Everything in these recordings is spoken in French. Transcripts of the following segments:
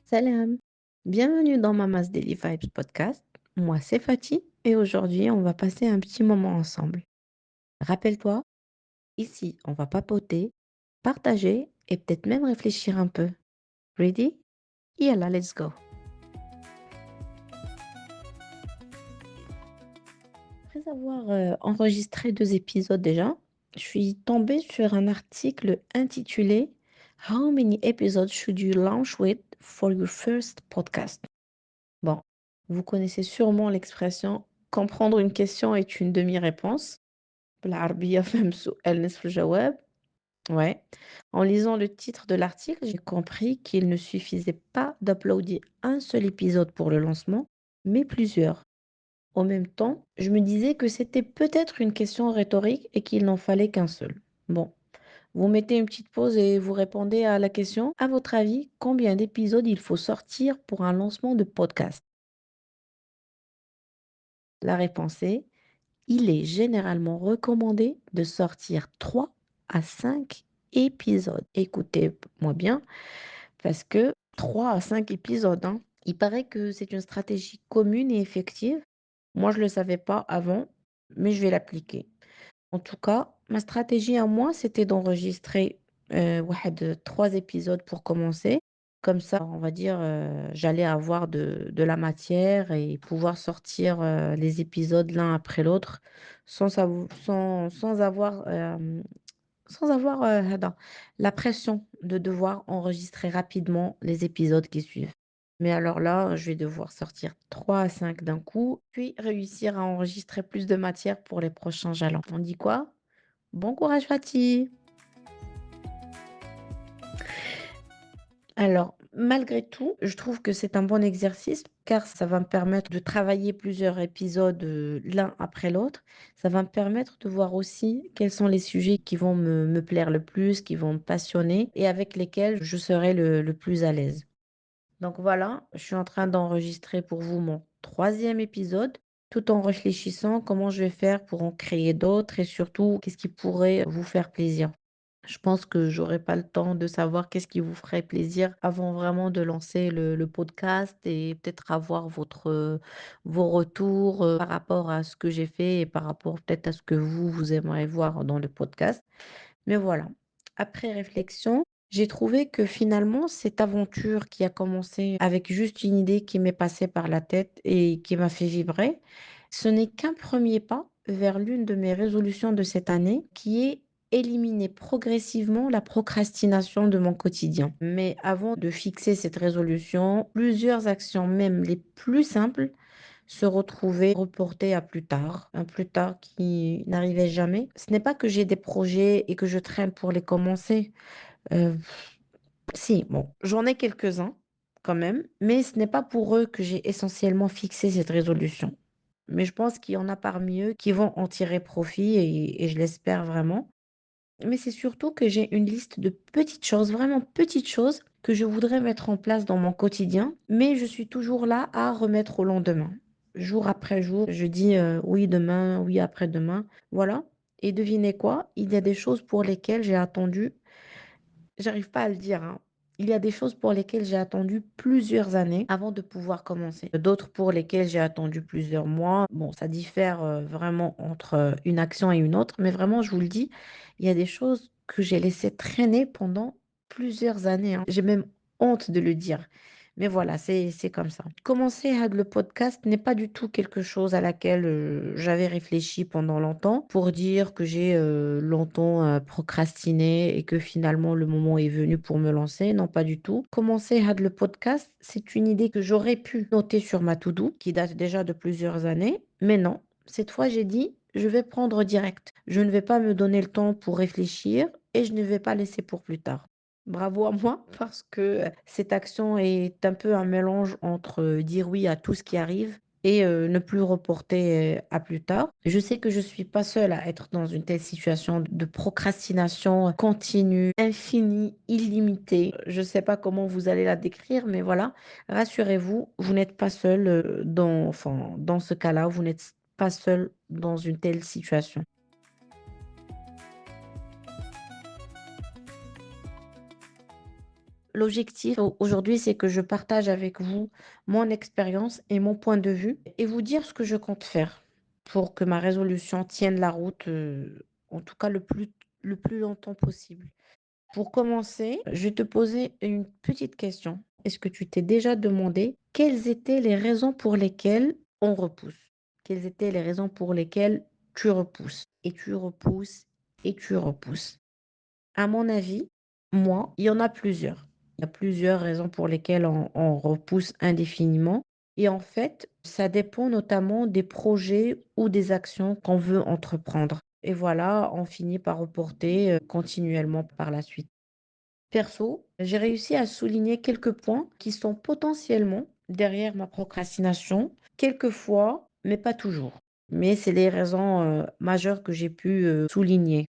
Salam, bienvenue dans Mama's Daily Vibes podcast. Moi, c'est Fatih et aujourd'hui, on va passer un petit moment ensemble. Rappelle-toi, ici, on va papoter, partager et peut-être même réfléchir un peu. Ready? Yalla, let's go. Après avoir enregistré 2 épisodes déjà, je suis tombée sur un article intitulé How many episodes should you launch with for your first podcast? Bon, vous connaissez sûrement l'expression comprendre une question est une demi-réponse. بالعربية فهم سؤال نصف الجواب. Ouais. En lisant le titre de l'article, j'ai compris qu'il ne suffisait pas d'uploader un seul épisode pour le lancement, mais plusieurs. En même temps, je me disais que c'était peut-être une question rhétorique et qu'il n'en fallait qu'un seul. Bon, vous mettez une petite pause et vous répondez à la question. À votre avis, combien d'épisodes il faut sortir pour un lancement de podcast? La réponse est il est généralement recommandé de sortir 3 à 5 épisodes. Écoutez-moi bien, parce que 3 à 5 épisodes, hein. Il paraît que c'est une stratégie commune et effective. Moi, je ne le savais pas avant, mais je vais l'appliquer. En tout cas, ma stratégie à moi, c'était d'enregistrer واحد 3 épisodes pour commencer. Comme ça, on va dire, j'allais avoir de la matière et pouvoir sortir les épisodes l'un après l'autre sans avoir, هذا, la pression de devoir enregistrer rapidement les épisodes qui suivent. Mais alors là, je vais devoir sortir 3 à 5 d'un coup, puis réussir à enregistrer plus de matière pour les prochains jalons. On dit quoi? Bon courage Fatih! Alors, malgré tout, je trouve que c'est un bon exercice car ça va me permettre de travailler plusieurs épisodes l'un après l'autre. Ça va me permettre de voir aussi quels sont les sujets qui vont me plaire le plus, qui vont me passionner et avec lesquels je serai le plus à l'aise. Donc voilà, je suis en train d'enregistrer pour vous mon troisième épisode, tout en réfléchissant comment je vais faire pour en créer d'autres et surtout qu'est-ce qui pourrait vous faire plaisir. Je pense que j'aurai pas le temps de savoir qu'est-ce qui vous ferait plaisir avant vraiment de lancer le podcast et peut-être avoir vos retours par rapport à ce que j'ai fait et par rapport peut-être à ce que vous aimeriez voir dans le podcast. Mais voilà, après réflexion, j'ai trouvé que finalement, cette aventure qui a commencé avec juste une idée qui m'est passée par la tête et qui m'a fait vibrer, ce n'est qu'un premier pas vers l'une de mes résolutions de cette année, qui est éliminer progressivement la procrastination de mon quotidien. Mais avant de fixer cette résolution, plusieurs actions, même les plus simples, se retrouvaient reportées à plus tard, un plus tard qui n'arrivait jamais. Ce n'est pas que j'ai des projets et que je traîne pour les commencer. Euh, si, bon, j'en ai quelques-uns quand même, mais ce n'est pas pour eux que j'ai essentiellement fixé cette résolution. Mais je pense qu'il y en a parmi eux qui vont en tirer profit et je l'espère vraiment. Mais c'est surtout que j'ai une liste de petites choses, vraiment petites choses, que je voudrais mettre en place dans mon quotidien, mais je suis toujours là à remettre au lendemain. Jour après jour, je dis oui demain, oui après-demain, voilà. Et devinez quoi? Il y a des choses pour lesquelles j'ai attendu, j'arrive pas à le dire, hein. Il y a des choses pour lesquelles j'ai attendu plusieurs années avant de pouvoir commencer. D'autres pour lesquelles j'ai attendu plusieurs mois. Bon, ça diffère vraiment entre une action et une autre, mais vraiment, je vous le dis, il y a des choses que j'ai laissées traîner pendant plusieurs années, hein. J'ai même honte de le dire. Mais voilà, c'est comme ça. Commencer le podcast n'est pas du tout quelque chose à laquelle j'avais réfléchi pendant longtemps pour dire que j'ai longtemps procrastiné et que finalement le moment est venu pour me lancer. Non, pas du tout. Commencer le podcast, c'est une idée que j'aurais pu noter sur ma to-do qui date déjà de plusieurs années. Mais non, cette fois j'ai dit, je vais prendre direct. Je ne vais pas me donner le temps pour réfléchir et je ne vais pas laisser pour plus tard. Bravo à moi parce que cette action est un peu un mélange entre dire oui à tout ce qui arrive et ne plus reporter à plus tard. Je sais que je suis pas seule à être dans une telle situation de procrastination continue, infinie, illimitée. Je sais pas comment vous allez la décrire, mais voilà, rassurez-vous, vous n'êtes pas seule enfin, dans ce cas-là, vous n'êtes pas seule dans une telle situation. L'objectif aujourd'hui, c'est que je partage avec vous mon expérience et mon point de vue et vous dire ce que je compte faire pour que ma résolution tienne la route, en tout cas le plus longtemps possible. Pour commencer, je vais te poser une petite question. Est-ce que tu t'es déjà demandé quelles étaient les raisons pour lesquelles on repousse? Quelles étaient les raisons pour lesquelles tu repousses et tu repousses et tu repousses? À mon avis, moi, il y en a plusieurs. Il y a plusieurs raisons pour lesquelles on repousse indéfiniment. Et en fait, ça dépend notamment des projets ou des actions qu'on veut entreprendre. Et voilà, on finit par reporter continuellement par la suite. Perso, j'ai réussi à souligner quelques points qui sont potentiellement derrière ma procrastination, quelquefois, mais pas toujours. Mais c'est les raisons majeures que j'ai pu souligner.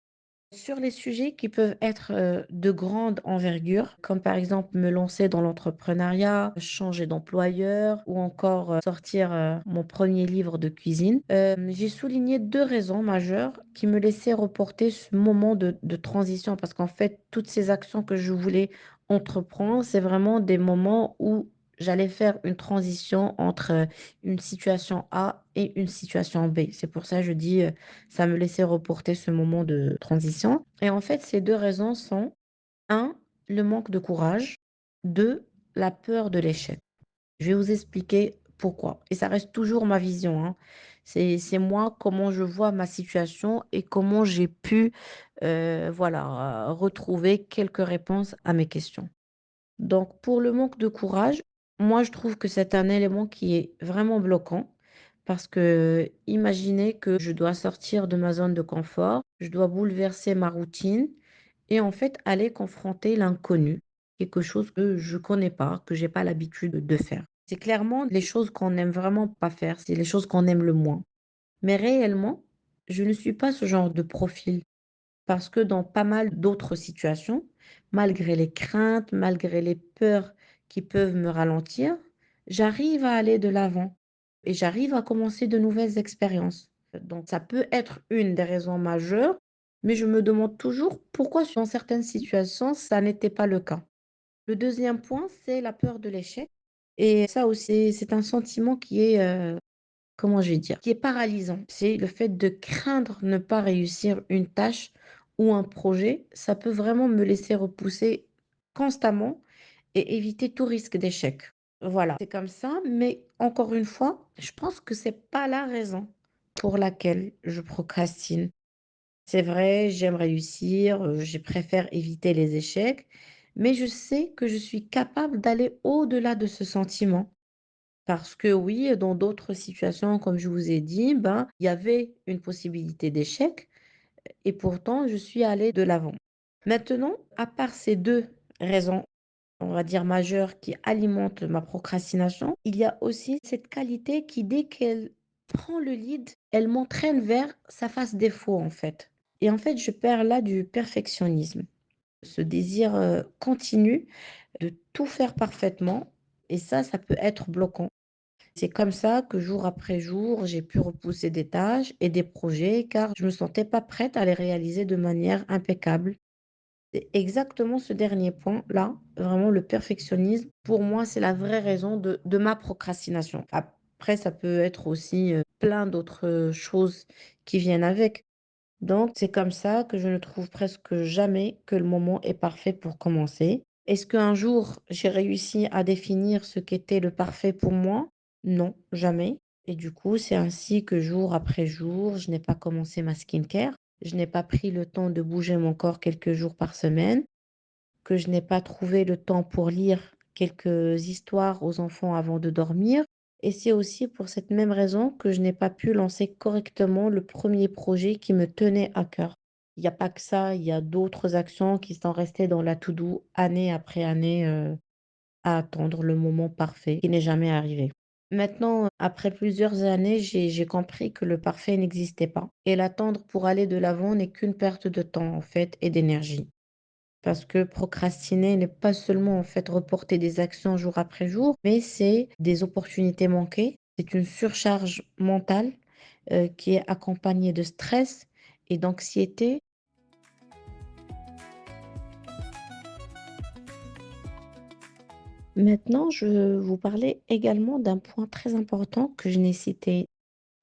Sur les sujets qui peuvent être, de grande envergure, comme par exemple me lancer dans l'entrepreneuriat, changer d'employeur ou encore, sortir, mon premier livre de cuisine, j'ai souligné 2 raisons majeures qui me laissaient reporter ce moment de transition parce qu'en fait, toutes ces actions que je voulais entreprendre, c'est vraiment des moments où j'allais faire une transition entre, une situation A et une situation B. C'est pour ça que je dis, ça me laissait reporter ce moment de transition et en fait, ces 2 raisons sont: un, le manque de courage, 2, la peur de l'échec. Je vais vous expliquer pourquoi et ça reste toujours ma vision, hein. C'est moi, comment je vois ma situation et comment j'ai pu, voilà, retrouver quelques réponses à mes questions. Donc pour le manque de courage, moi je trouve que c'est un élément qui est vraiment bloquant parce que imaginez que je dois sortir de ma zone de confort, je dois bouleverser ma routine et en fait aller confronter l'inconnu, quelque chose que je connais pas, que j'ai pas l'habitude de faire. C'est clairement les choses qu'on n'aime vraiment pas faire, c'est les choses qu'on aime le moins. Mais réellement, je ne suis pas ce genre de profil. Parce que dans pas mal d'autres situations, malgré les craintes, malgré les peurs qui peuvent me ralentir, j'arrive à aller de l'avant et j'arrive à commencer de nouvelles expériences. Donc ça peut être une des raisons majeures, mais je me demande toujours pourquoi dans certaines situations, ça n'était pas le cas. Le deuxième point, c'est la peur de l'échec et ça aussi, c'est un sentiment qui est, comment je vais dire? Qui est paralysant. C'est le fait de craindre ne pas réussir une tâche ou un projet, ça peut vraiment me laisser repousser constamment et éviter tout risque d'échec. Voilà, c'est comme ça, mais encore une fois, je pense que c'est pas la raison pour laquelle je procrastine. C'est vrai, j'aime réussir, je préfère éviter les échecs, mais je sais que je suis capable d'aller au-delà de ce sentiment. Parce que oui, dans d'autres situations, comme je vous ai dit, ben, il y avait une possibilité d'échec et pourtant je suis allée de l'avant. Maintenant, à part ces 2 raisons, on va dire majeures qui alimentent ma procrastination, il y a aussi cette qualité qui, dès qu'elle prend le lead, elle m'entraîne vers sa face défaut, en fait. Et en fait, je perds là du perfectionnisme. Ce désir, continu de tout faire parfaitement et ça peut être bloquant. C'est comme ça que jour après jour, j'ai pu repousser des tâches et des projets car je me sentais pas prête à les réaliser de manière impeccable. C'est exactement ce dernier point-là, vraiment le perfectionnisme, pour moi, c'est la vraie raison de ma procrastination. Après, ça peut être aussi plein d'autres choses qui viennent avec. Donc, c'est comme ça que je ne trouve presque jamais que le moment est parfait pour commencer. Est-ce qu'un jour, j'ai réussi à définir ce qu'était le parfait pour moi? Non, jamais. Et du coup, c'est ainsi que jour après jour, je n'ai pas commencé ma skincare. Je n'ai pas pris le temps de bouger mon corps quelques jours par semaine, que je n'ai pas trouvé le temps pour lire quelques histoires aux enfants avant de dormir. Et c'est aussi pour cette même raison que je n'ai pas pu lancer correctement le premier projet qui me tenait à cœur. Il n'y a pas que ça, il y a d'autres actions qui sont restées dans la to-do année après année à attendre le moment parfait qui n'est jamais arrivé. Maintenant, après plusieurs années, j'ai compris que le parfait n'existait pas. Et l'attendre pour aller de l'avant n'est qu'une perte de temps, en fait, et d'énergie. Parce que procrastiner n'est pas seulement en fait reporter des actions jour après jour, mais c'est des opportunités manquées. C'est une surcharge mentale qui est accompagnée de stress et d'anxiété. Maintenant, je veux vous parler également d'un point très important que je n'ai cité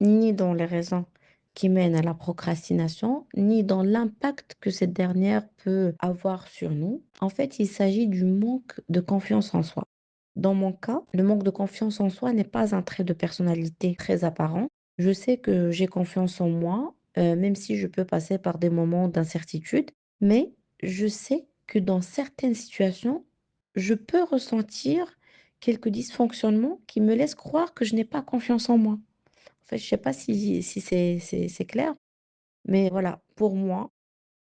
ni dans les raisons qui mènent à la procrastination, ni dans l'impact que cette dernière peut avoir sur nous. En fait, il s'agit du manque de confiance en soi. Dans mon cas, le manque de confiance en soi n'est pas un trait de personnalité très apparent. Je sais que j'ai confiance en moi, même si je peux passer par des moments d'incertitude, mais je sais que dans certaines situations, je peux ressentir quelques dysfonctionnements qui me laissent croire que je n'ai pas confiance en moi. En fait, je sais pas si c'est clair, mais voilà, pour moi,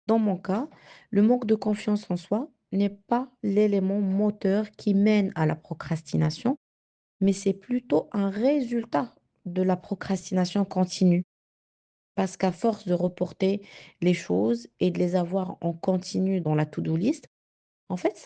dans mon cas, le manque de confiance en soi n'est pas l'élément moteur qui mène à la procrastination, mais c'est plutôt un résultat de la procrastination continue. Parce qu'à force de reporter les choses et de les avoir en continu dans la to-do list, en fait,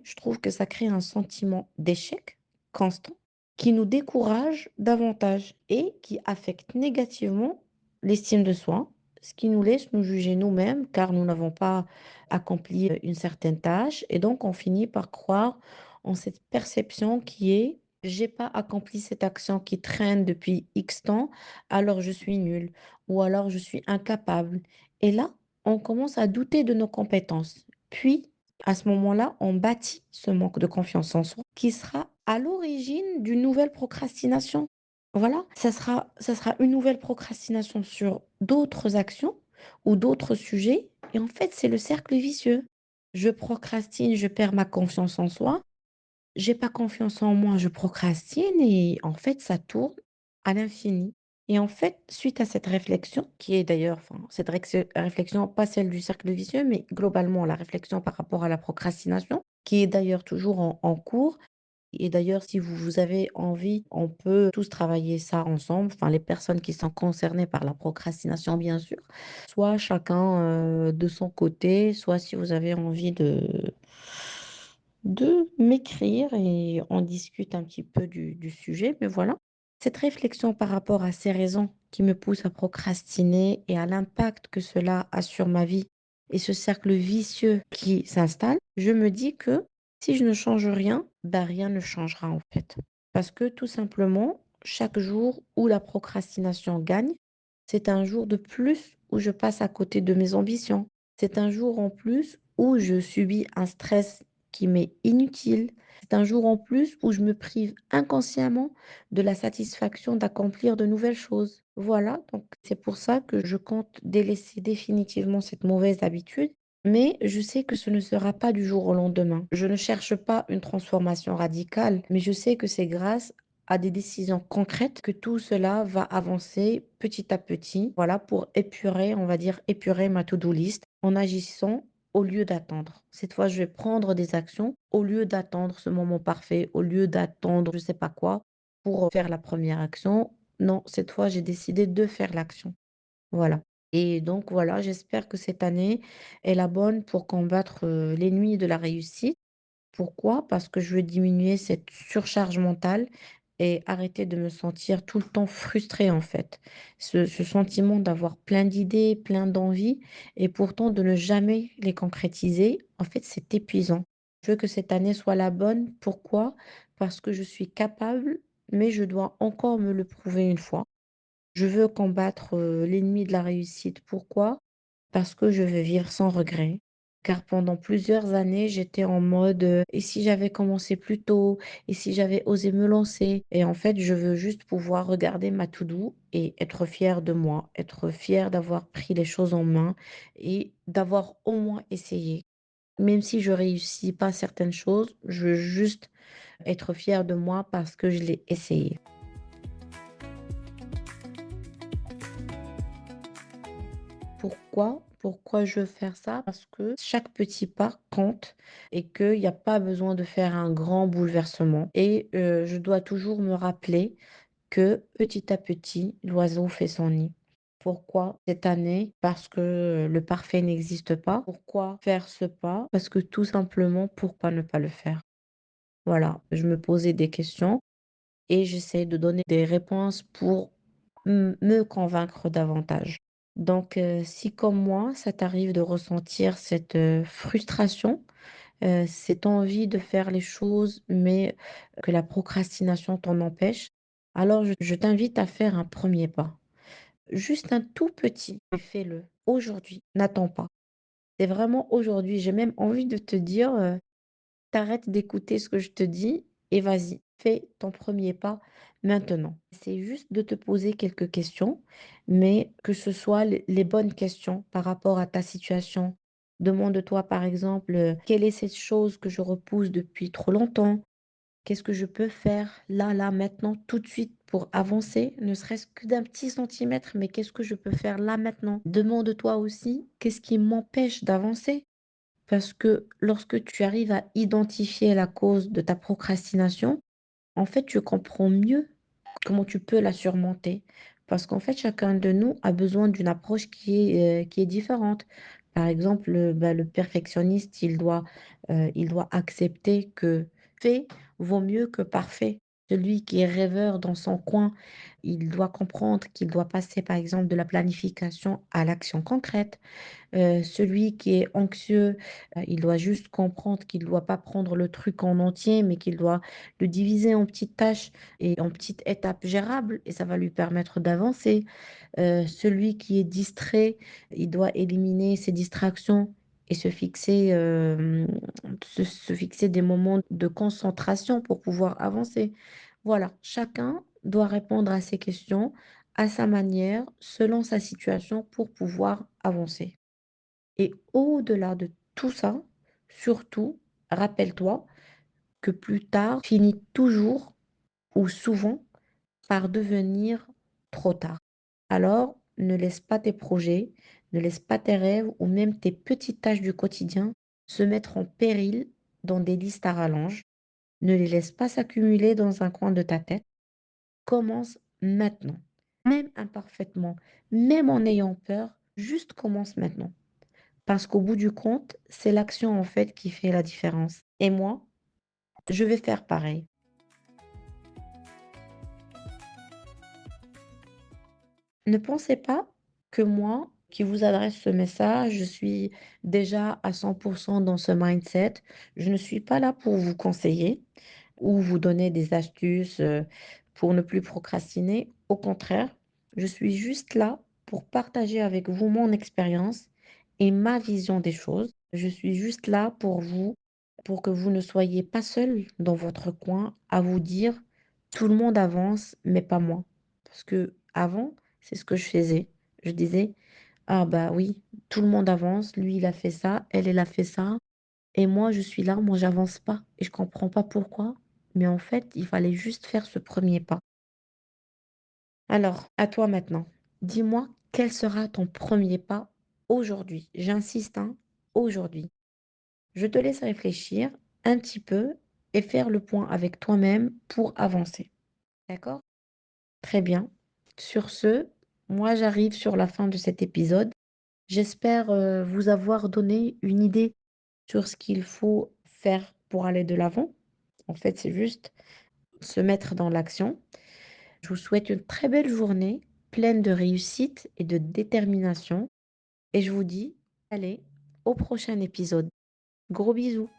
je trouve que ça crée un sentiment d'échec constant qui nous décourage davantage et qui affecte négativement l'estime de soi, ce qui nous laisse nous juger nous-mêmes car nous n'avons pas accompli une certaine tâche et donc on finit par croire en cette perception qui est j'ai pas accompli cette action qui traîne depuis X temps, alors je suis nul ou alors je suis incapable. Et là, on commence à douter de nos compétences. Puis, à ce moment-là, on bâtit ce manque de confiance en soi qui sera à l'origine d'une nouvelle procrastination. Voilà, ça sera une nouvelle procrastination sur d'autres actions ou d'autres sujets. Et en fait, c'est le cercle vicieux. Je procrastine, je perds ma confiance en soi. J'ai pas confiance en moi, je procrastine et en fait, ça tourne à l'infini. Et en fait, suite à cette réflexion, qui est d'ailleurs, enfin, cette réflexion, pas celle du cercle vicieux, mais globalement la réflexion par rapport à la procrastination, qui est d'ailleurs toujours en cours. Et d'ailleurs, si vous avez envie, on peut tous travailler ça ensemble, enfin les personnes qui sont concernées par la procrastination, bien sûr, soit chacun de son côté, soit si vous avez envie de m'écrire et on discute un petit peu du sujet, mais voilà. Cette réflexion par rapport à ces raisons qui me poussent à procrastiner et à l'impact que cela a sur ma vie et ce cercle vicieux qui s'installe, je me dis que si je ne change rien, bah rien ne changera en fait. Parce que tout simplement, chaque jour où la procrastination gagne, c'est un jour de plus où je passe à côté de mes ambitions. C'est un jour en plus où je subis un stress qui m'est inutile. C'est un jour en plus où je me prive inconsciemment de la satisfaction d'accomplir de nouvelles choses. Voilà, donc c'est pour ça que je compte délaisser définitivement cette mauvaise habitude, mais je sais que ce ne sera pas du jour au lendemain. Je ne cherche pas une transformation radicale, mais je sais que c'est grâce à des décisions concrètes que tout cela va avancer petit à petit, voilà, pour épurer, on va dire, épurer ma to-do list en agissant au lieu d'attendre. Cette fois, je vais prendre des actions au lieu d'attendre ce moment parfait, au lieu d'attendre je sais pas quoi pour faire la première action. Non, cette fois, j'ai décidé de faire l'action. Voilà. Et donc voilà, j'espère que cette année est la bonne pour combattre l'ennemi de la réussite. Pourquoi? Parce que je veux diminuer cette surcharge mentale et arrêter de me sentir tout le temps frustrée, en fait. Ce sentiment d'avoir plein d'idées, plein d'envies et pourtant de ne jamais les concrétiser, en fait, c'est épuisant. Je veux que cette année soit la bonne. Pourquoi? Parce que je suis capable, mais je dois encore me le prouver une fois. Je veux combattre, l'ennemi de la réussite. Pourquoi? Parce que je veux vivre sans regret. Car pendant plusieurs années, j'étais en mode, «Et si j'avais commencé plus tôt? Et si j'avais osé me lancer?» Et en fait, je veux juste pouvoir regarder ma to do et être fière de moi, être fière d'avoir pris les choses en main et d'avoir au moins essayé. Même si je réussis pas certaines choses, je veux juste être fière de moi parce que je l'ai essayé. Pourquoi? Pourquoi je veux faire ça? Parce que chaque petit pas compte et qu'il y a pas besoin de faire un grand bouleversement et je dois toujours me rappeler que petit à petit, l'oiseau fait son nid. Pourquoi cette année? Parce que le parfait n'existe pas. Pourquoi faire ce pas? Parce que tout simplement, pourquoi ne pas le faire? Voilà, je me posais des questions et j'essaie de donner des réponses pour me convaincre davantage. Donc, si comme moi, ça t'arrive de ressentir cette frustration, cette envie de faire les choses, mais que la procrastination t'en empêche, alors je t'invite à faire un premier pas. Juste un tout petit, mais fais-le aujourd'hui, n'attends pas. C'est vraiment aujourd'hui. J'ai même envie de te dire, tu d'écouter ce que je te dis et vas-y, fais ton premier pas maintenant. C'est juste de te poser quelques questions, mais que ce soit les bonnes questions par rapport à ta situation. Demande-toi par exemple, quelle est cette chose que je repousse depuis trop longtemps? Qu'est-ce que je peux faire là, là, maintenant, tout de suite pour avancer, ne serait-ce que d'un petit centimètre, mais qu'est-ce que je peux faire là, maintenant? Demande-toi aussi, qu'est-ce qui m'empêche d'avancer? Parce que lorsque tu arrives à identifier la cause de ta procrastination, en fait, tu comprends mieux comment tu peux la surmonter. Parce qu'en fait, chacun de nous a besoin d'une approche qui est différente. Par exemple, le perfectionniste, il doit accepter que fait vaut mieux que parfait. Celui qui est rêveur dans son coin, il doit comprendre qu'il doit passer, par exemple, de la planification à l'action concrète. Celui qui est anxieux, il doit juste comprendre qu'il ne doit pas prendre le truc en entier, mais qu'il doit le diviser en petites tâches et en petites étapes gérables et ça va lui permettre d'avancer. Celui qui est distrait, il doit éliminer ses distractions et se fixer des moments de concentration pour pouvoir avancer. Voilà, chacun doit répondre à ces questions à sa manière, selon sa situation pour pouvoir avancer. Et au-delà de tout ça, surtout, rappelle-toi que plus tard finit toujours ou souvent par devenir trop tard. Alors, ne laisse pas tes projets, ne laisse pas tes rêves ou même tes petites tâches du quotidien se mettre en péril dans des listes à rallonge. Ne les laisse pas s'accumuler dans un coin de ta tête. Commence maintenant, même imparfaitement, même en ayant peur, juste commence maintenant. Parce qu'au bout du compte, c'est l'action en fait qui fait la différence. Et moi, je vais faire pareil. Ne pensez pas que moi, qui vous adresse ce message, je suis déjà à 100% dans ce mindset. Je ne suis pas là pour vous conseiller ou vous donner des astuces pour ne plus procrastiner. Au contraire, je suis juste là pour partager avec vous mon expérience et ma vision des choses. Je suis juste là pour vous, pour que vous ne soyez pas seul dans votre coin à vous dire tout le monde avance, mais pas moi. Parce que avant, c'est ce que je faisais. Je disais, ah bah oui, tout le monde avance, lui il a fait ça, elle a fait ça. Et moi, je suis là, moi, j'avance pas et je comprends pas pourquoi. Mais en fait, il fallait juste faire ce premier pas. Alors, à toi maintenant. Dis-moi, quel sera ton premier pas aujourd'hui? J'insiste, hein, aujourd'hui. Je te laisse réfléchir un petit peu et faire le point avec toi-même pour avancer. D'accord? Très bien. Sur ce, moi, j'arrive sur la fin de cet épisode. J'espère vous avoir donné une idée sur ce qu'il faut faire pour aller de l'avant. En fait, c'est juste se mettre dans l'action. Je vous souhaite une très belle journée, pleine de réussite et de détermination. Et je vous dis, allez, au prochain épisode. Gros bisous.